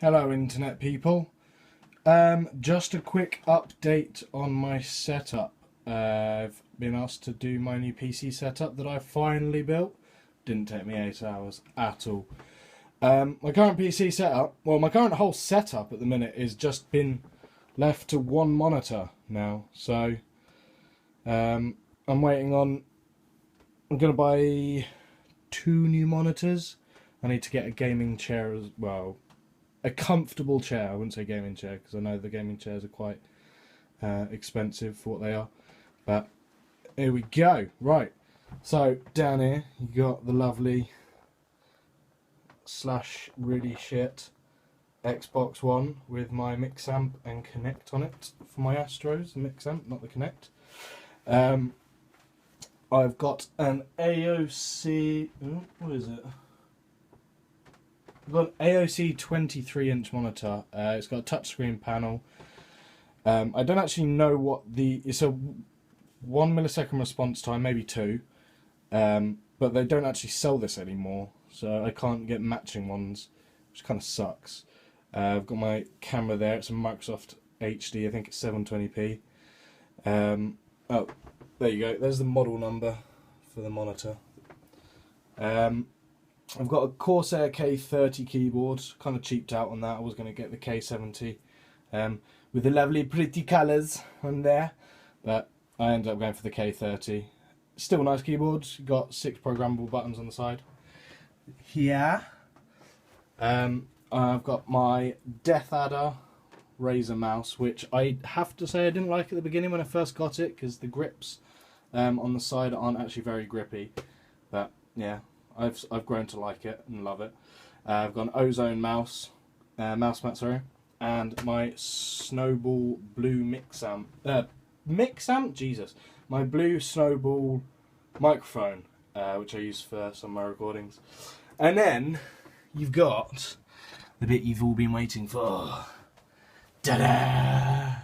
Hello internet people. Just a quick update on my setup. I've been asked to do my new PC setup that I finally built. Didn't take me 8 hours at all. My current PC setup, well, my current whole setup at the minute is just been left to one monitor now. So I'm waiting on, I'm going to buy 2 new monitors. I need to get a gaming chair as well. A comfortable chair. I wouldn't say gaming chair because I know the gaming chairs are quite expensive for what they are. But here we go. Right. So down here you got the lovely / really shit Xbox One with my mix amp and Connect on it for my Astros. The mix amp, not the Connect. I've got an AOC. What is it? I've got an AOC 23-inch monitor. It's got a touchscreen panel. I don't actually know what it's a 1 millisecond response time, maybe 2. But they don't actually sell this anymore, so I can't get matching ones, which kind of sucks. I've got my camera there. It's a Microsoft HD. I think it's 720p. Oh, there you go. There's the model number for the monitor. I've got a Corsair K30 keyboard, kind of cheaped out on that. I was going to get the K70 with the lovely pretty colours on there, but I ended up going for the K30. Still a nice keyboard, got 6 programmable buttons on the side. Here, I've got my Death Adder Razer mouse, which I have to say I didn't like at the beginning when I first got it, because the grips on the side aren't actually very grippy, but yeah. I've grown to like it and love it. I've got an Ozone mouse mat, sorry, and my Snowball Blue mix amp. Jesus, my blue Snowball microphone, which I use for some of my recordings. And then you've got the bit you've all been waiting for. Ta-da!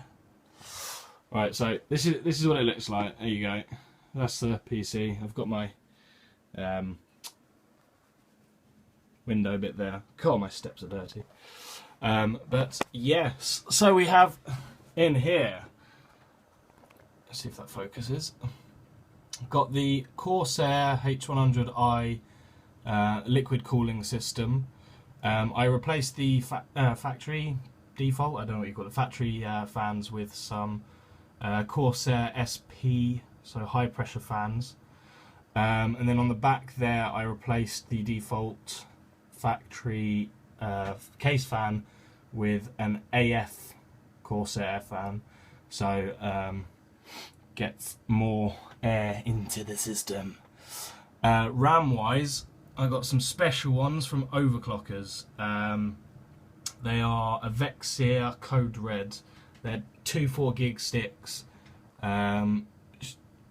Right, so this is what it looks like. There you go. That's the PC. I've got my window bit there. God, my steps are dirty. But yes, so we have in here, let's see if that focuses, got the Corsair H100i liquid cooling system. I replaced the factory default, I don't know what you call it, factory fans with some Corsair SP, so high pressure fans. And then on the back there I replaced the default factory case fan with an AF Corsair fan, so gets more air into the system. RAM wise, I got some special ones from overclockers. They are Avexir Code Red. They're 2 4GB sticks. The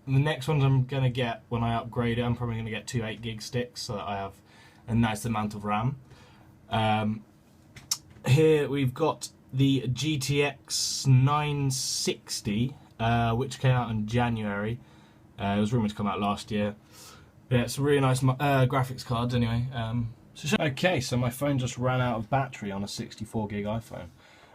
next ones I'm gonna get when I upgrade it, I'm probably gonna get 2 8GB sticks so that I have a nice amount of RAM. Here we've got the GTX 960, which came out in January. It was rumoured to come out last year. Yeah, it's a really nice graphics card anyway. Okay, so my phone just ran out of battery on a 64GB iPhone.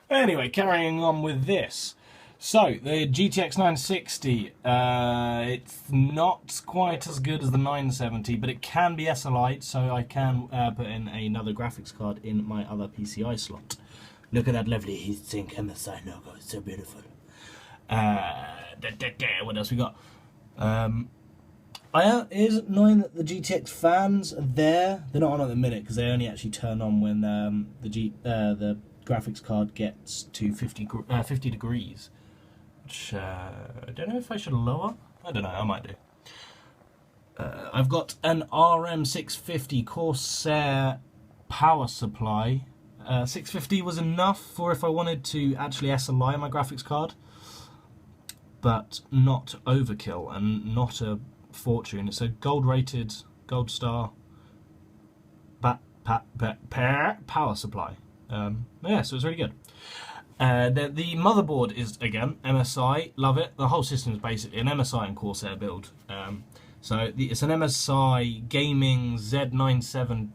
Anyway, carrying on with this. So, the GTX 960, it's not quite as good as the 970, but it can be SLI'd, so I can put in another graphics card in my other PCI slot. Look at that lovely heatsink MSI logo, it's so beautiful. What else we got? It is annoying that the GTX fans are there. They're not on at the minute, because they only actually turn on when the graphics card gets to 50 degrees. I don't know if I should lower. I don't know, I might do. I've got an RM 650 Corsair power supply. 650 was enough for if I wanted to actually SLI my graphics card, but not overkill and not a fortune. It's a gold rated, gold star power supply. Yeah, so it's really good. The motherboard is, again, MSI, love it. The whole system is basically an MSI and Corsair build. So it's an MSI gaming Z97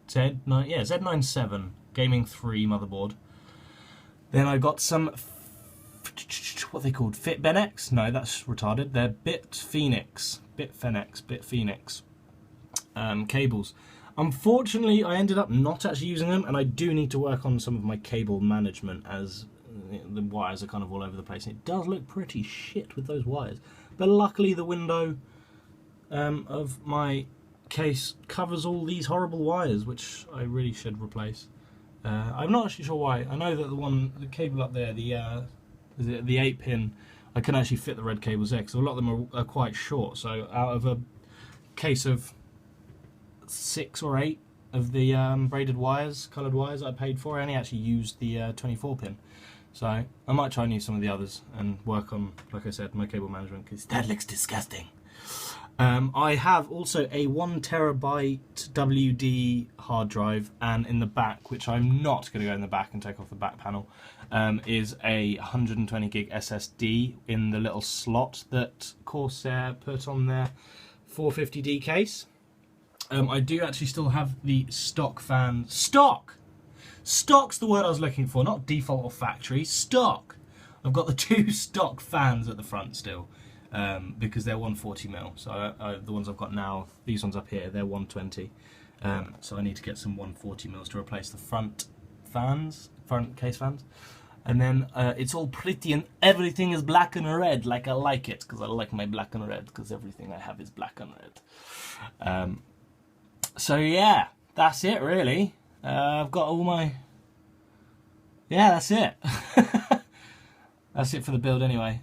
Z97 Gaming 3 motherboard. Then I got some, what are they called? BitFenix? No, that's retarded. They're BitFenix cables. Unfortunately, I ended up not actually using them, and I do need to work on some of my cable management, as the wires are kind of all over the place. And it does look pretty shit with those wires. But luckily the window of my case covers all these horrible wires, which I really should replace. I'm not actually sure why. I know that the cable up there, the 8-pin, I can actually fit the red cables there, because a lot of them are quite short. So out of a case of 6 or 8 of the braided wires, coloured wires I paid for, I only actually used the 24-pin. So I might try and use some of the others and work on, like I said, my cable management, because that looks disgusting. I have also a 1TB WD hard drive, and in the back, which I'm not going to go in the back and take off the back panel, is a 120 gig SSD in the little slot that Corsair put on their 450D case. I do actually still have the stock fan. Stock's the word I was looking for, not default or factory. Stock. I've got the 2 stock fans at the front still. Because they're 140mm, so the ones I've got now, these ones up here, they're 120. So I need to get some 140mm to replace the front case fans. And then it's all pretty and everything is black and red, like I like it, because I like my black and red, because everything I have is black and red. So yeah, that's it really. I've got all my... Yeah, that's it. That's it for the build anyway.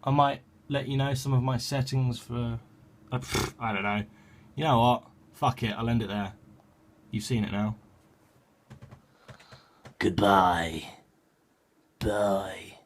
I might let you know some of my settings for... I don't know. You know what? Fuck it, I'll end it there. You've seen it now. Goodbye. Bye.